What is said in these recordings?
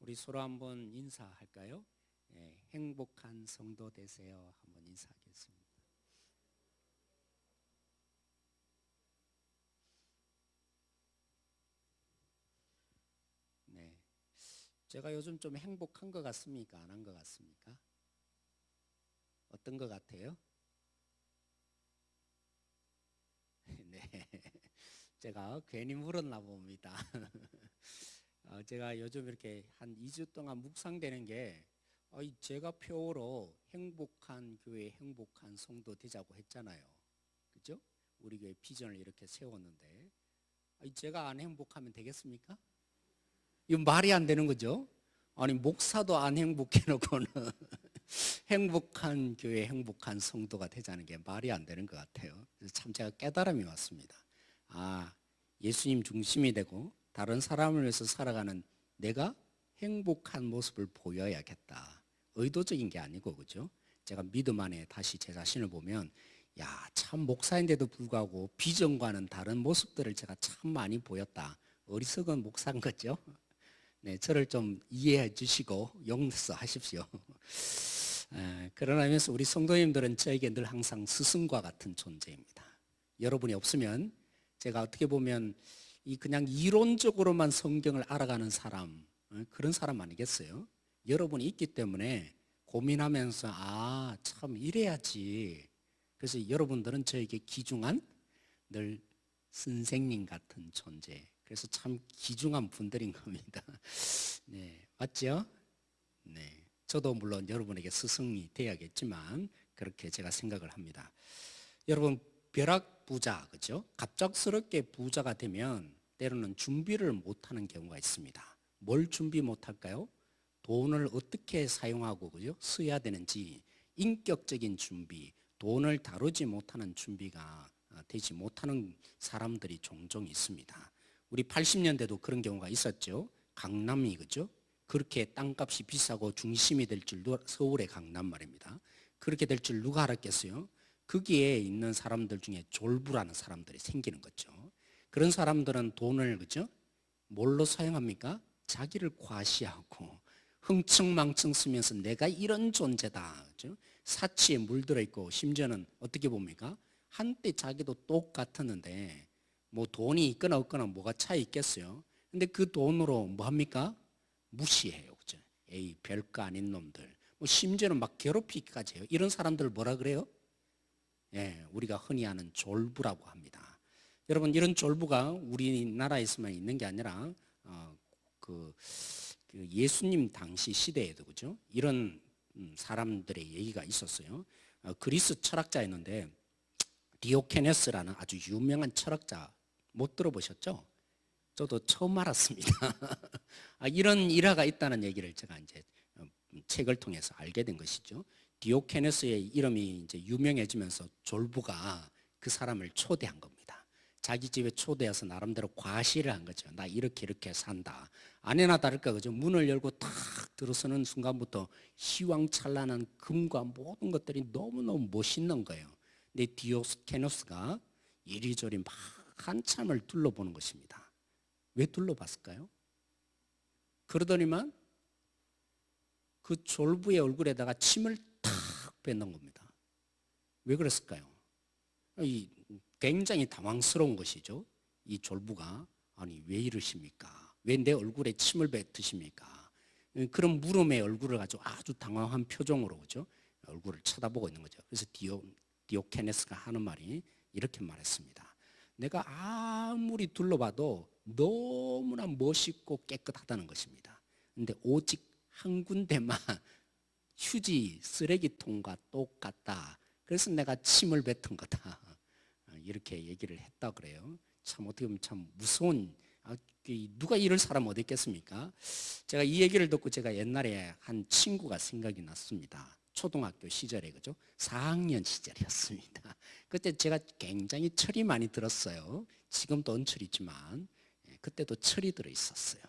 우리 서로 한번 인사할까요? 행복한 성도 되세요. 한번 인사하겠습니다. 네, 제가 요즘 좀 행복한 것 같습니까? 안 한 것 같습니까? 어떤 것 같아요? 네, 제가 괜히 물었나 봅니다. 제가 요즘 이렇게 한 2주 동안 묵상되는 게 제가 표어로 행복한 교회, 행복한 성도 되자고 했잖아요. 그죠? 우리 교회 비전을 이렇게 세웠는데 제가 안 행복하면 되겠습니까? 이거 말이 안 되는 거죠. 아니 목사도 안 행복해 놓고는 행복한 교회, 행복한 성도가 되자는 게 말이 안 되는 것 같아요. 그래서 참 제가 깨달음이 왔습니다. 아, 예수님 중심이 되고 다른 사람을 위해서 살아가는 내가 행복한 모습을 보여야겠다. 의도적인 게 아니고, 그죠? 제가 믿음 안에 다시 제 자신을 보면 야, 참 목사인데도 불구하고 비전과는 다른 모습들을 제가 참 많이 보였다. 어리석은 목사인 거죠. 네, 저를 좀 이해해 주시고 용서하십시오. 그러면서 우리 성도님들은 저에게 늘 항상 스승과 같은 존재입니다. 여러분이 없으면 제가 어떻게 보면 그냥 이론적으로만 성경을 알아가는 사람, 그런 사람 아니겠어요? 여러분이 있기 때문에 고민하면서 참 이래야지. 그래서 여러분들은 저에게 귀중한 늘 선생님 같은 존재. 그래서 참 귀중한 분들인 겁니다. 네, 맞죠? 네, 저도 물론 여러분에게 스승이 돼야겠지만 그렇게 제가 생각을 합니다. 여러분, 벼락 부자, 그죠? 갑작스럽게 부자가 되면 때로는 준비를 못하는 경우가 있습니다. 뭘 준비 못할까요? 돈을 어떻게 사용하고, 그죠? 써야 되는지 인격적인 준비, 돈을 다루지 못하는 준비가 되지 못하는 사람들이 종종 있습니다. 우리 80년대도 그런 경우가 있었죠. 강남이, 그죠? 그렇게 땅값이 비싸고 중심이 될 줄, 서울의 강남 말입니다. 그렇게 될 줄 누가 알았겠어요? 거기에 있는 사람들 중에 졸부라는 사람들이 생기는 거죠. 그런 사람들은 돈을, 그죠? 뭘로 사용합니까? 자기를 과시하고 흥청망청 쓰면서 내가 이런 존재다, 그죠? 사치에 물들어 있고, 심지어는 어떻게 봅니까? 한때 자기도 똑같았는데 뭐 돈이 있거나 없거나 뭐가 차이 있겠어요? 근데 그 돈으로 뭐 합니까? 무시해요, 그죠? 에이, 별거 아닌 놈들. 뭐 심지어는 막 괴롭히기까지 해요. 이런 사람들을 뭐라 그래요? 예, 우리가 흔히 아는 졸부라고 합니다. 여러분, 이런 졸부가 우리나라에서만 있는 게 아니라 그 예수님 당시 시대에도, 그죠? 이런 사람들의 얘기가 있었어요. 그리스 철학자였는데 디오케네스라는 아주 유명한 철학자, 못 들어보셨죠? 저도 처음 알았습니다. 이런 일화가 있다는 얘기를 제가 이제 책을 통해서 알게 된 것이죠. 디오케네스의 이름이 이제 유명해지면서 졸부가 그 사람을 초대한 겁니다. 자기 집에 초대해서 나름대로 과시를 한 거죠. 나 이렇게 산다. 아니나 다를까, 그죠? 문을 열고 탁 들어서는 순간부터 희왕찬란한 금과 모든 것들이 너무너무 멋있는 거예요. 근데 디오케네스가 이리저리 막 한참을 둘러보는 것입니다. 왜 둘러봤을까요? 그러더니만 그 졸부의 얼굴에다가 침을 탁 뱉는 겁니다. 왜 그랬을까요? 굉장히 당황스러운 것이죠. 이 졸부가 아니 왜 이러십니까? 왜 내 얼굴에 침을 뱉으십니까? 그런 물음의 얼굴을 가지고 아주 당황한 표정으로, 그죠? 얼굴을 쳐다보고 있는 거죠. 그래서 디오케네스가 하는 말이 이렇게 말했습니다. 내가 아무리 둘러봐도 너무나 멋있고 깨끗하다는 것입니다. 근데 오직 한 군데만 휴지 쓰레기통과 똑같다. 그래서 내가 침을 뱉은 거다. 이렇게 얘기를 했다 그래요. 참 어떻게 보면 참 무서운, 누가 이럴 사람 어디 있겠습니까? 제가 이 얘기를 듣고 제가 옛날에 한 친구가 생각이 났습니다. 초등학교 시절에, 그죠? 4학년 시절이었습니다. 그때 제가 굉장히 철이 많이 들었어요. 지금도 언철이지만 그때도 철이 들어 있었어요.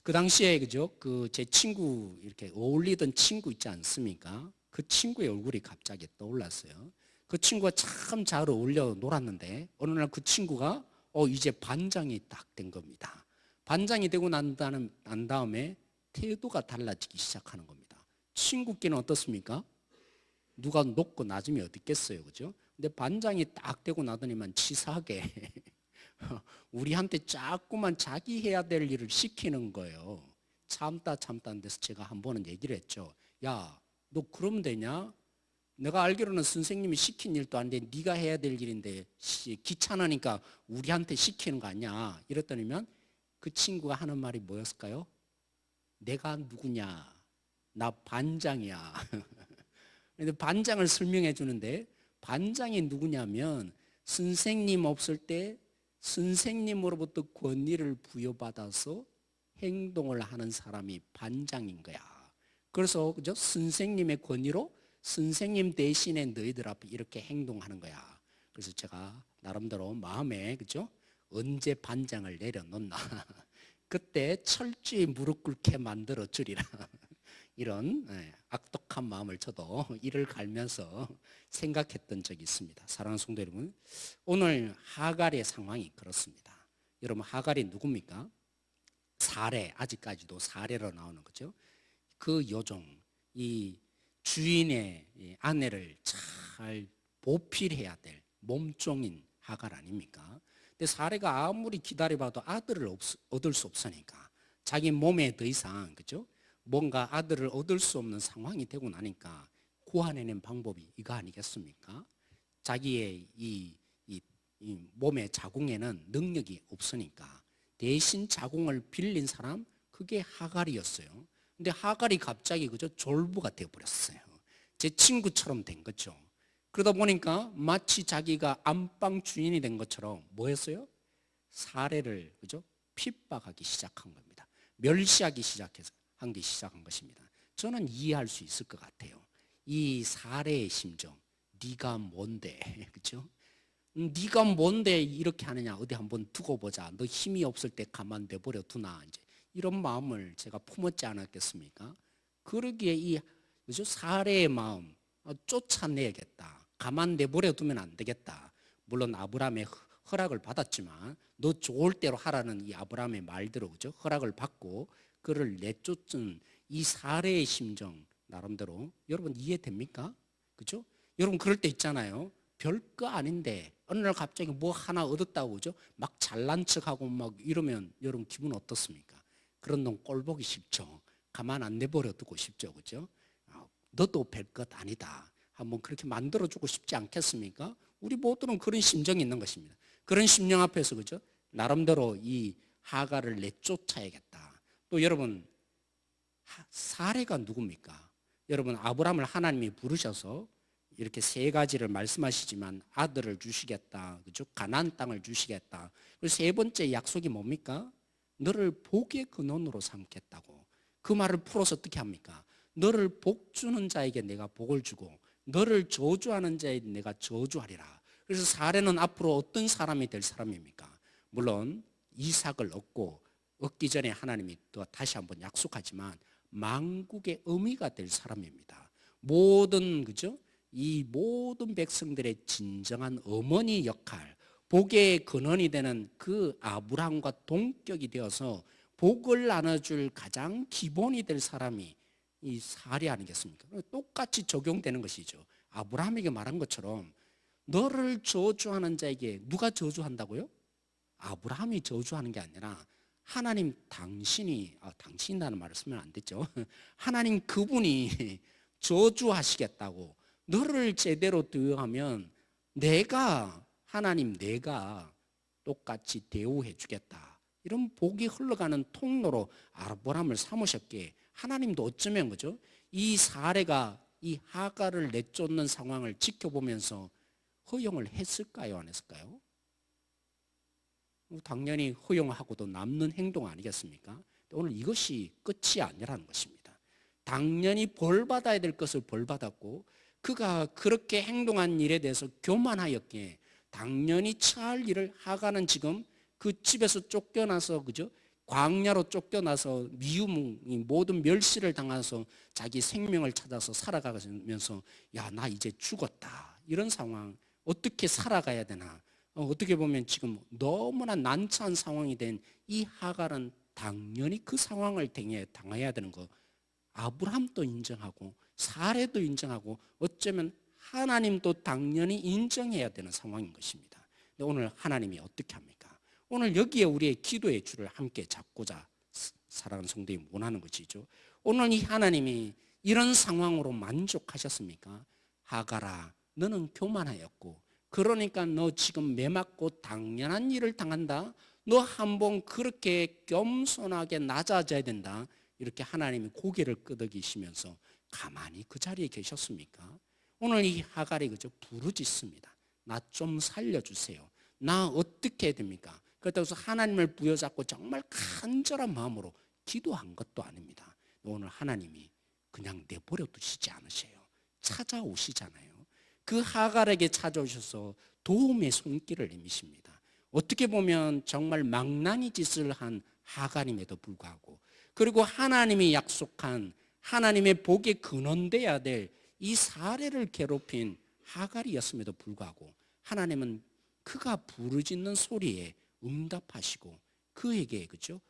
그 당시에, 그죠? 제 친구, 이렇게 어울리던 친구 있지 않습니까? 그 친구의 얼굴이 갑자기 떠올랐어요. 그 친구가 참 잘 어울려 놀았는데 어느 날 그 친구가 이제 반장이 딱 된 겁니다. 반장이 되고 난 다음에 태도가 달라지기 시작하는 겁니다. 친구끼리는 어떻습니까? 누가 높고 낮음이 어디 있겠어요, 그죠? 근데 반장이 딱 되고 나더니만 치사하게 우리한테 자꾸만 자기 해야 될 일을 시키는 거예요. 참다 참다 데서 제가 한 번은 얘기를 했죠. 야, 너 그러면 되냐? 내가 알기로는 선생님이 시킨 일도 아닌데 네가 해야 될 일인데 귀찮으니까 우리한테 시키는 거 아니야. 이랬더니면 그 친구가 하는 말이 뭐였을까요? 내가 누구냐? 나 반장이야. 근데 반장을 설명해 주는데 반장이 누구냐면 선생님 없을 때 선생님으로부터 권위를 부여받아서 행동을 하는 사람이 반장인 거야. 그래서 그죠? 선생님의 권위로 선생님 대신에 너희들 앞에 이렇게 행동하는 거야. 그래서 제가 나름대로 마음에 그죠? 언제 반장을 내려놓나 그때 철저히 무릎 꿇게 만들어 주리라. 이런 악독한 마음을 저도 이를 갈면서 생각했던 적이 있습니다. 사랑하는 성도 여러분, 오늘 하갈의 상황이 그렇습니다. 여러분, 하갈이 누굽니까? 사례, 아직까지도 사례로 나오는 거죠. 그 여종, 이 주인의 아내를 잘 보필해야 될 몸종인 하갈 아닙니까? 근데 사례가 아무리 기다려봐도 아들을 얻을 수 없으니까 자기 몸에 더 이상 그죠? 뭔가 아들을 얻을 수 없는 상황이 되고 나니까 구하내는 방법이 이거 아니겠습니까? 자기의 이 몸의 자궁에는 능력이 없으니까 대신 자궁을 빌린 사람 그게 하갈이었어요. 근데 하갈이 갑자기 그저 졸부가 되어버렸어요. 제 친구처럼 된 거죠. 그러다 보니까 마치 자기가 안방 주인이 된 것처럼 뭐 했어요? 사례를 그죠? 핍박하기 시작한 겁니다. 멸시하기 시작한 것입니다. 저는 이해할 수 있을 것 같아요. 이 사례의 심정, 네가 뭔데, 그렇죠? 네가 뭔데 이렇게 하느냐? 어디 한번 두고 보자. 너 힘이 없을 때 가만 내버려 두나? 이제 이런 마음을 제가 품었지 않았겠습니까? 그러기에 이 그죠? 사례의 마음 쫓아내야겠다. 가만 내버려 두면 안 되겠다. 물론 아브라함의 허락을 받았지만 너 좋을 대로 하라는 이 아브라함의 말대로 그죠? 허락을 받고 그를 내쫓은 이 사례의 심정 나름대로 여러분 이해됩니까? 그죠? 여러분 그럴 때 있잖아요. 별거 아닌데 어느 날 갑자기 뭐 하나 얻었다고 그죠? 막 잘난 척하고 막 이러면 여러분 기분 어떻습니까? 그런 놈 꼴 보기 싫죠. 가만 안 내버려 두고 싶죠. 그죠? 너도 별것 아니다. 한번 그렇게 만들어주고 싶지 않겠습니까? 우리 모두는 그런 심정이 있는 것입니다. 그런 심령 앞에서 그죠? 나름대로 이 하갈을 내쫓아야겠다. 또 여러분 사례가 누굽니까? 여러분 아브라함을 하나님이 부르셔서 이렇게 세 가지를 말씀하시지만 아들을 주시겠다, 그죠? 가나안 땅을 주시겠다. 그리고 세 번째 약속이 뭡니까? 너를 복의 근원으로 삼겠다고. 그 말을 풀어서 어떻게 합니까? 너를 복 주는 자에게 내가 복을 주고 너를 저주하는 자에게 내가 저주하리라. 그래서 사례는 앞으로 어떤 사람이 될 사람입니까? 물론 이삭을 얻기 전에 하나님이 또 다시 한번 약속하지만 만국의 의미가 될 사람입니다. 모든 그죠? 이 모든 백성들의 진정한 어머니 역할, 복의 근원이 되는 그 아브라함과 동격이 되어서 복을 나눠줄 가장 기본이 될 사람이 이 사례 아니겠습니까? 똑같이 적용되는 것이죠. 아브라함에게 말한 것처럼 너를 저주하는 자에게 누가 저주한다고요? 아브라함이 저주하는 게 아니라 하나님 당신이라는 말을 쓰면 안 되죠. 하나님 그분이 저주하시겠다고. 너를 제대로 대우하면 하나님 내가 똑같이 대우해 주겠다. 이런 복이 흘러가는 통로로 아브라함을 삼으셨기에 하나님도 어쩌면 그죠? 이 사례가 이 하갈을 내쫓는 상황을 지켜보면서 허용을 했을까요? 안 했을까요? 당연히 허용하고도 남는 행동 아니겠습니까? 오늘 이것이 끝이 아니라는 것입니다. 당연히 벌받아야 될 것을 벌받았고 그가 그렇게 행동한 일에 대해서 교만하였기에 당연히 처할 일을 하갈은 지금 그 집에서 쫓겨나서 그죠? 광야로 쫓겨나서 미움 모든 멸시를 당해서 자기 생명을 찾아서 살아가면서 야, 나 이제 죽었다. 이런 상황 어떻게 살아가야 되나? 어떻게 보면 지금 너무나 난처한 상황이 된 이 하갈은 당연히 그 상황을 당해야 되는 거 아브라함도 인정하고 사례도 인정하고 어쩌면 하나님도 당연히 인정해야 되는 상황인 것입니다. 근데 오늘 하나님이 어떻게 합니까? 오늘 여기에 우리의 기도의 줄을 함께 잡고자 사랑하는 성도님 원하는 것이죠. 오늘 이 하나님이 이런 상황으로 만족하셨습니까? 하가라, 너는 교만하였고 그러니까 너 지금 매맞고 당연한 일을 당한다. 너 한번 그렇게 겸손하게 낮아져야 된다. 이렇게 하나님이 고개를 끄덕이시면서 가만히 그 자리에 계셨습니까? 오늘 이 하갈이 그저 부르짖습니다. 나 좀 살려주세요. 나 어떻게 해야 됩니까? 그렇다고 해서 하나님을 부여잡고 정말 간절한 마음으로 기도한 것도 아닙니다. 오늘 하나님이 그냥 내버려 두시지 않으세요. 찾아오시잖아요. 그 하갈에게 찾아오셔서 도움의 손길을 내미십니다. 어떻게 보면 정말 망나니 짓을 한 하갈임에도 불구하고 그리고 하나님이 약속한 하나님의 복에 근원돼야 될 이 사례를 괴롭힌 하갈이었음에도 불구하고 하나님은 그가 부르짖는 소리에 응답하시고 그에게 그죠?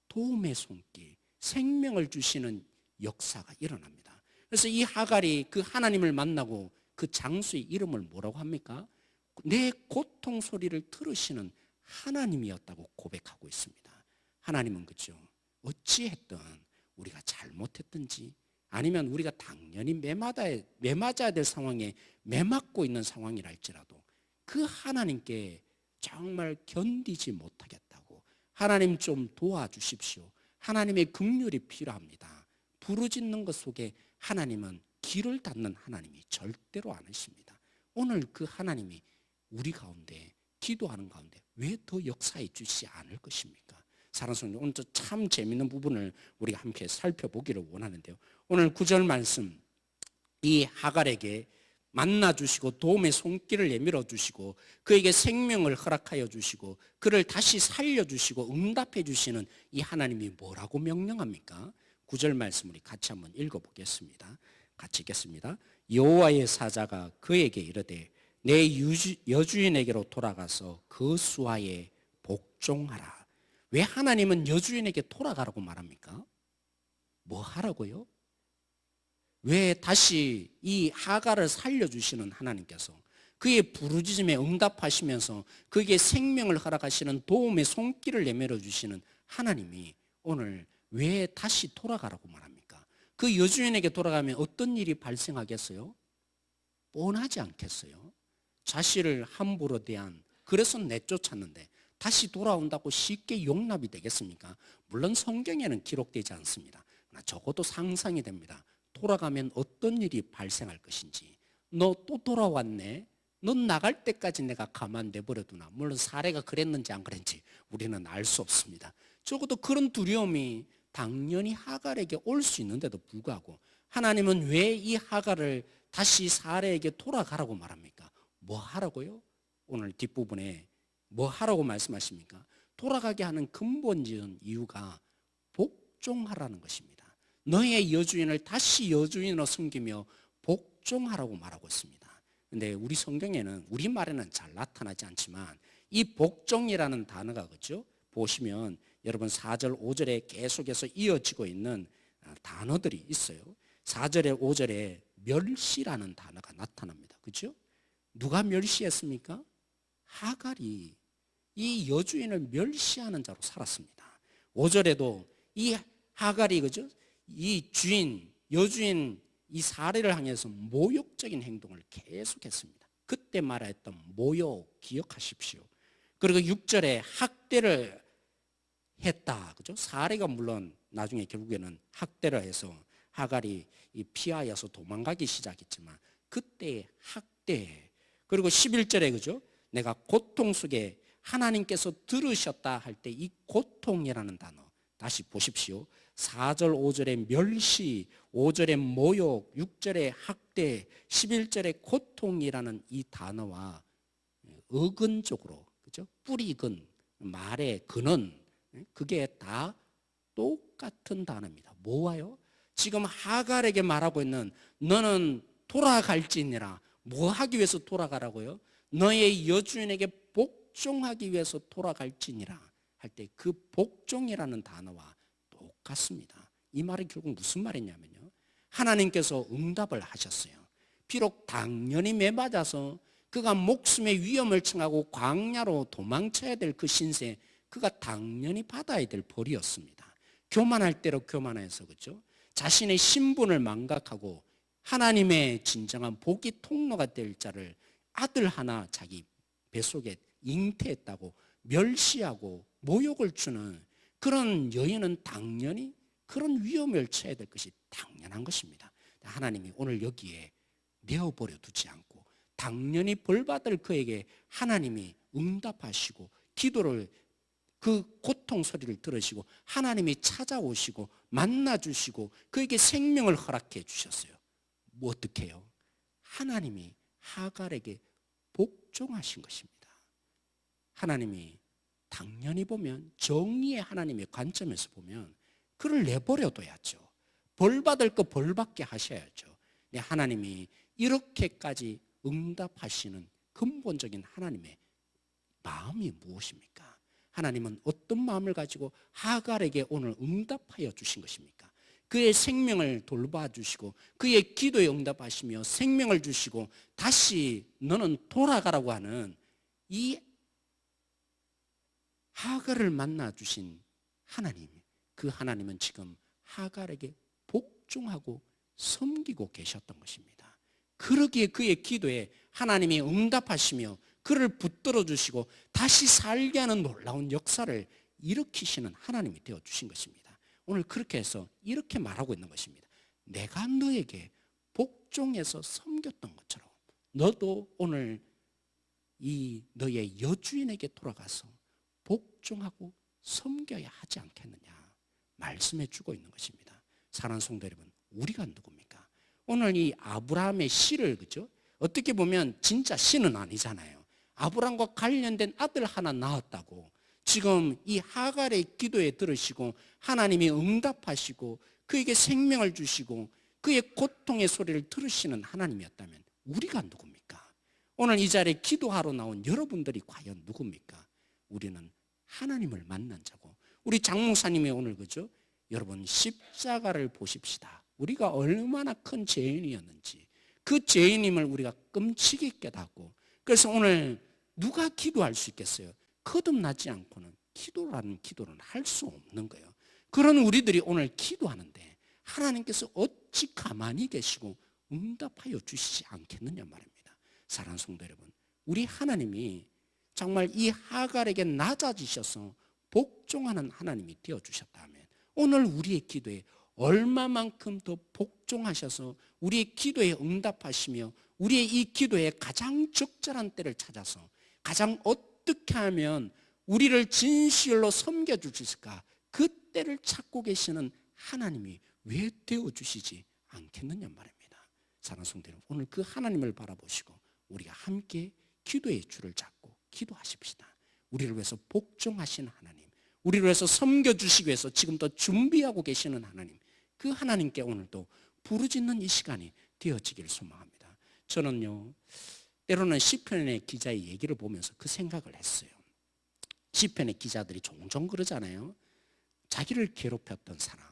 도움의 손길, 생명을 주시는 역사가 일어납니다. 그래서 이 하갈이 그 하나님을 만나고 그 장수의 이름을 뭐라고 합니까? 내 고통 소리를 들으시는 하나님이었다고 고백하고 있습니다. 하나님은 그죠? 어찌했든 우리가 잘못했든지 아니면 우리가 당연히 매맞아야 될 상황에 매맞고 있는 상황이라 할지라도 그 하나님께 정말 견디지 못하겠다고 하나님 좀 도와주십시오. 하나님의 긍휼이 필요합니다. 부르짖는 것 속에 하나님은 길을 닫는 하나님이 절대로 않으십니다. 오늘 그 하나님이 우리 가운데 기도하는 가운데 왜 더 역사해 주시지 않을 것입니까? 사랑하는 성도, 오늘 참 재미있는 부분을 우리가 함께 살펴보기를 원하는데요. 오늘 9절 말씀, 이 하갈에게 만나주시고 도움의 손길을 내밀어 주시고 그에게 생명을 허락하여 주시고 그를 다시 살려주시고 응답해 주시는 이 하나님이 뭐라고 명령합니까? 9절 말씀 우리 같이 한번 읽어보겠습니다. 같이 읽겠습니다. 여호와의 사자가 그에게 이르되 내 여주인에게로 돌아가서 그 수하에 복종하라. 왜 하나님은 여주인에게 돌아가라고 말합니까? 뭐 하라고요? 왜 다시 이 하갈을 살려주시는 하나님께서 그의 부르짖음에 응답하시면서 그에게 생명을 허락하시는 도움의 손길을 내밀어 주시는 하나님이 오늘 왜 다시 돌아가라고 말합니까? 그 여주인에게 돌아가면 어떤 일이 발생하겠어요? 뻔하지 않겠어요? 자신을 함부로 대한, 그래서 내쫓았는데 다시 돌아온다고 쉽게 용납이 되겠습니까? 물론 성경에는 기록되지 않습니다. 그러나 적어도 상상이 됩니다. 돌아가면 어떤 일이 발생할 것인지. 너 또 돌아왔네? 넌 나갈 때까지 내가 가만 내버려두나? 물론 사례가 그랬는지 안 그랬는지 우리는 알 수 없습니다. 적어도 그런 두려움이 당연히 하갈에게 올 수 있는데도 불구하고 하나님은 왜 이 하갈을 다시 사례에게 돌아가라고 말합니까? 뭐 하라고요? 오늘 뒷부분에 뭐 하라고 말씀하십니까? 돌아가게 하는 근본적인 이유가 복종하라는 것입니다. 너의 여주인을 다시 여주인으로 섬기며 복종하라고 말하고 있습니다. 그런데 우리 성경에는 우리말에는 잘 나타나지 않지만 이 복종이라는 단어가 그죠? 보시면 여러분 4절 5절에 계속해서 이어지고 있는 단어들이 있어요. 4절에 5절에 멸시라는 단어가 나타납니다. 그죠? 누가 멸시했습니까? 하갈이 이 여주인을 멸시하는 자로 살았습니다. 5절에도 이 하갈이 그죠? 이 주인, 여주인 이 사례를 향해서 모욕적인 행동을 계속했습니다. 그때 말했던 모욕 기억하십시오. 그리고 6절에 학대를 했다. 그죠? 사례가 물론 나중에 결국에는 학대를 해서 하갈이 피하여서 도망가기 시작했지만 그때의 학대. 그리고 11절에 그죠? 내가 고통 속에 하나님께서 들으셨다 할 때 이 고통이라는 단어 다시 보십시오. 4절 5절에 멸시, 5절에 모욕, 6절에 학대, 11절에 고통이라는 이 단어와 어근적으로 그죠? 뿌리근, 말의 근원, 그게 다 똑같은 단어입니다. 뭐와요? 지금 하갈에게 말하고 있는 너는 돌아갈지니라. 뭐 하기 위해서 돌아가라고요? 너의 여주인에게 복종하기 위해서 돌아갈지니라. 할 때 그 복종이라는 단어와 똑같습니다. 이 말이 결국 무슨 말이냐면요, 하나님께서 응답을 하셨어요. 비록 당연히 매맞아서 그가 목숨의 위험을 청하고 광야로 도망쳐야 될 그 신세, 그가 당연히 받아야 될 벌이었습니다. 교만할 대로 교만해서, 그렇죠? 자신의 신분을 망각하고 하나님의 진정한 복이 통로가 될 자를 아들 하나 자기 뱃속에 잉태했다고 멸시하고 모욕을 주는 그런 여인은 당연히 그런 위험을 처해야 될 것이 당연한 것입니다. 하나님이 오늘 여기에 내어버려 두지 않고 당연히 벌받을 그에게 하나님이 응답하시고 기도를, 그 고통 소리를 들으시고 하나님이 찾아오시고 만나주시고 그에게 생명을 허락해 주셨어요. 뭐 어떻게 해요? 하나님이 하갈에게 복종하신 것입니다. 하나님이 당연히 보면, 정의의 하나님의 관점에서 보면 그를 내버려둬야죠. 벌받을 거 벌받게 하셔야죠. 근데 하나님이 이렇게까지 응답하시는 근본적인 하나님의 마음이 무엇입니까? 하나님은 어떤 마음을 가지고 하갈에게 오늘 응답하여 주신 것입니까? 그의 생명을 돌봐주시고 그의 기도에 응답하시며 생명을 주시고 다시 너는 돌아가라고 하는 이 하갈을 만나주신 하나님, 그 하나님은 지금 하갈에게 복종하고 섬기고 계셨던 것입니다. 그러기에 그의 기도에 하나님이 응답하시며 그를 붙들어 주시고 다시 살게 하는 놀라운 역사를 일으키시는 하나님이 되어주신 것입니다. 오늘 그렇게 해서 이렇게 말하고 있는 것입니다. 내가 너에게 복종해서 섬겼던 것처럼 너도 오늘 이 너의 여주인에게 돌아가서 복종하고 섬겨야 하지 않겠느냐 말씀해 주고 있는 것입니다. 사랑하는 성도 여러분, 우리가 누굽니까? 오늘 이 아브라함의 씨를, 그죠? 어떻게 보면 진짜 씨는 아니잖아요. 아브라함과 관련된 아들 하나 낳았다고 지금 이 하갈의 기도에 들으시고 하나님이 응답하시고 그에게 생명을 주시고 그의 고통의 소리를 들으시는 하나님이었다면 우리가 누굽니까? 오늘 이 자리에 기도하러 나온 여러분들이 과연 누굽니까? 우리는 하나님을 만난 자고, 우리 장목사님이 오늘, 그죠? 여러분 십자가를 보십시다. 우리가 얼마나 큰 죄인이었는지 그 죄인임을 우리가 끔찍이 깨닫고, 그래서 오늘 누가 기도할 수 있겠어요? 거듭나지 않고는 기도라는 기도는 할 수 없는 거예요. 그런 우리들이 오늘 기도하는데 하나님께서 어찌 가만히 계시고 응답하여 주시지 않겠느냐 말입니다. 사랑하는 성도 여러분, 우리 하나님이 정말 이 하갈에게 낮아지셔서 복종하는 하나님이 되어주셨다면 오늘 우리의 기도에 얼마만큼 더 복종하셔서 우리의 기도에 응답하시며 우리의 이 기도에 가장 적절한 때를 찾아서 가장 어떻게 하면 우리를 진실로 섬겨주실까, 그 때를 찾고 계시는 하나님이 왜 되어주시지 않겠느냐 말입니다. 사랑하는 성도 여러분, 오늘 그 하나님을 바라보시고 우리가 함께 기도의 줄을 잡고 기도하십시다. 우리를 위해서 복종하신 하나님, 우리를 위해서 섬겨주시기 위해서 지금도 준비하고 계시는 하나님, 그 하나님께 오늘도 부르짖는 이 시간이 되어지기를 소망합니다. 저는요, 때로는 시편의 기자의 얘기를 보면서 그 생각을 했어요. 시편의 기자들이 종종 그러잖아요. 자기를 괴롭혔던 사람,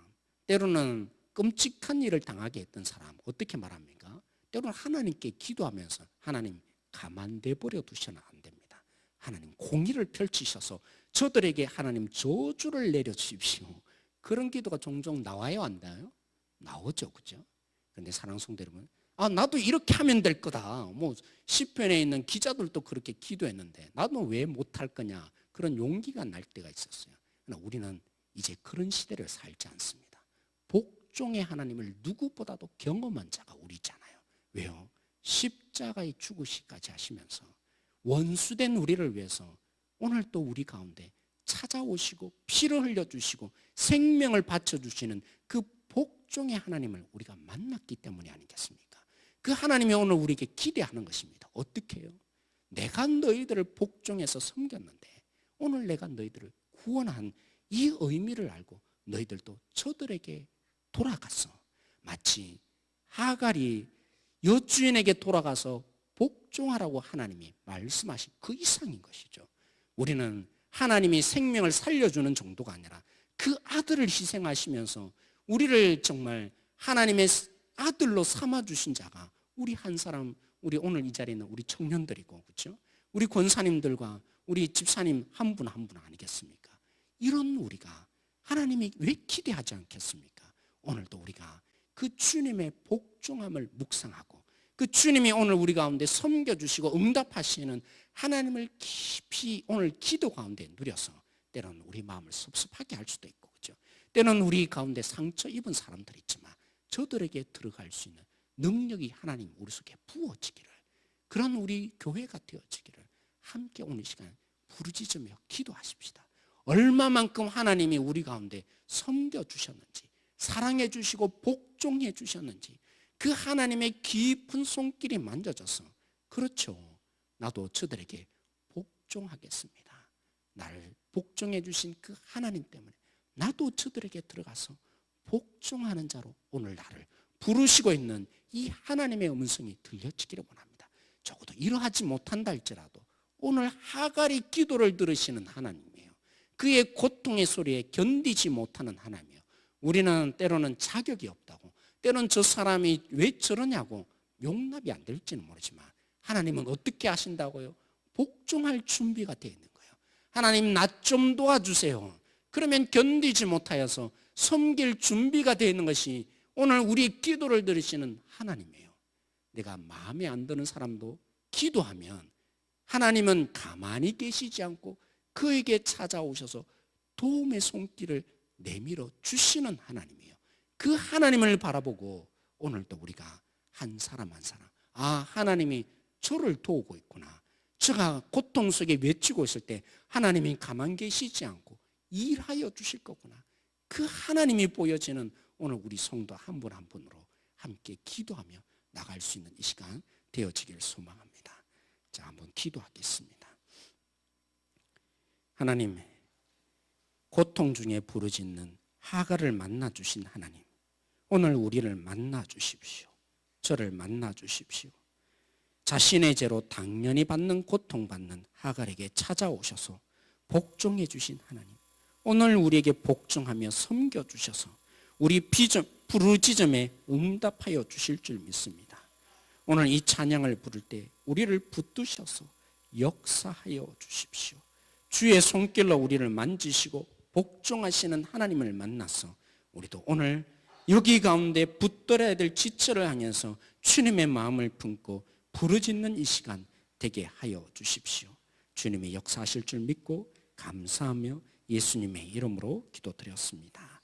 때로는 끔찍한 일을 당하게 했던 사람 어떻게 말합니까? 때로는 하나님께 기도하면서 하나님 가만둬 버려 두셔는 안 됩니다. 하나님 공의를 펼치셔서 저들에게 하나님 저주를 내려주십시오. 그런 기도가 종종 나와요, 안 나와요? 나오죠, 그죠? 그런데 사랑하는 성도 여러분, 나도 이렇게 하면 될 거다. 뭐 시편에 있는 기자들도 그렇게 기도했는데 나도 왜 못할 거냐, 그런 용기가 날 때가 있었어요. 그러나 우리는 이제 그런 시대를 살지 않습니다. 복종의 하나님을 누구보다도 경험한 자가 우리잖아요. 왜요? 십자가의 죽으시까지 하시면서 원수된 우리를 위해서 오늘 또 우리 가운데 찾아오시고 피를 흘려주시고 생명을 바쳐주시는 그 복종의 하나님을 우리가 만났기 때문이 아니겠습니까? 그 하나님이 오늘 우리에게 기대하는 것입니다. 어떻게 해요? 내가 너희들을 복종해서 섬겼는데 오늘 내가 너희들을 구원한 이 의미를 알고 너희들도 저들에게 돌아가서 마치 하갈이 여주인에게 돌아가서 복종하라고 하나님이 말씀하신 그 이상인 것이죠. 우리는 하나님이 생명을 살려주는 정도가 아니라 그 아들을 희생하시면서 우리를 정말 하나님의 아들로 삼아주신 자가 우리 한 사람, 우리 오늘 이 자리에 있는 우리 청년들이고, 그렇죠? 우리 권사님들과 우리 집사님 한 분 한 분 아니겠습니까? 이런 우리가 하나님이 왜 기대하지 않겠습니까? 오늘도 우리가 그 주님의 복종함을 묵상하고 그 주님이 오늘 우리 가운데 섬겨주시고 응답하시는 하나님을 깊이 오늘 기도 가운데 누려서 때로는 우리 마음을 섭섭하게 할 수도 있고, 그렇죠? 때로는 우리 가운데 상처 입은 사람들이 있지만 저들에게 들어갈 수 있는 능력이 하나님 우리 속에 부어지기를, 그런 우리 교회가 되어지기를 함께 오늘 시간 부르짖으며 기도하십시다. 얼마만큼 하나님이 우리 가운데 섬겨주셨는지, 사랑해 주시고 복종해 주셨는지 그 하나님의 깊은 손길이 만져져서, 그렇죠, 나도 저들에게 복종하겠습니다. 나를 복종해 주신 그 하나님 때문에 나도 저들에게 들어가서 복종하는 자로 오늘 나를 부르시고 있는 이 하나님의 음성이 들려지기를 원합니다. 적어도 이러하지 못한다 할지라도 오늘 하갈이 기도를 들으시는 하나님이에요. 그의 고통의 소리에 견디지 못하는 하나님이에요. 우리는 때로는 자격이 없다고, 때로는 저 사람이 왜 저러냐고 용납이 안 될지는 모르지만 하나님은 어떻게 하신다고요? 복종할 준비가 되어 있는 거예요. 하나님, 나 좀 도와주세요. 그러면 견디지 못하여서 섬길 준비가 되어 있는 것이 오늘 우리 기도를 들으시는 하나님이에요. 내가 마음에 안 드는 사람도 기도하면 하나님은 가만히 계시지 않고 그에게 찾아오셔서 도움의 손길을 내밀어 주시는 하나님이에요. 그 하나님을 바라보고 오늘도 우리가 한 사람 한 사람, 아, 하나님이 저를 도우고 있구나, 제가 고통 속에 외치고 있을 때 하나님이 가만 계시지 않고 일하여 주실 거구나, 그 하나님이 보여지는 오늘 우리 성도 한 분 한 분으로 함께 기도하며 나갈 수 있는 이 시간 되어지기를 소망합니다. 자, 한번 기도하겠습니다. 하나님, 고통 중에 부르짖는 하갈을 만나 주신 하나님, 오늘 우리를 만나 주십시오. 저를 만나 주십시오. 자신의 죄로 당연히 받는 고통받는 하갈에게 찾아오셔서 복종해 주신 하나님, 오늘 우리에게 복종하며 섬겨주셔서 우리 부르짖음에 응답하여 주실 줄 믿습니다. 오늘 이 찬양을 부를 때 우리를 붙드셔서 역사하여 주십시오. 주의 손길로 우리를 만지시고 복종하시는 하나님을 만나서 우리도 오늘 여기 가운데 붙들어야 될 지체를 향해서 주님의 마음을 품고 부르짖는 이 시간 되게 하여 주십시오. 주님이 역사하실 줄 믿고 감사하며 예수님의 이름으로 기도드렸습니다.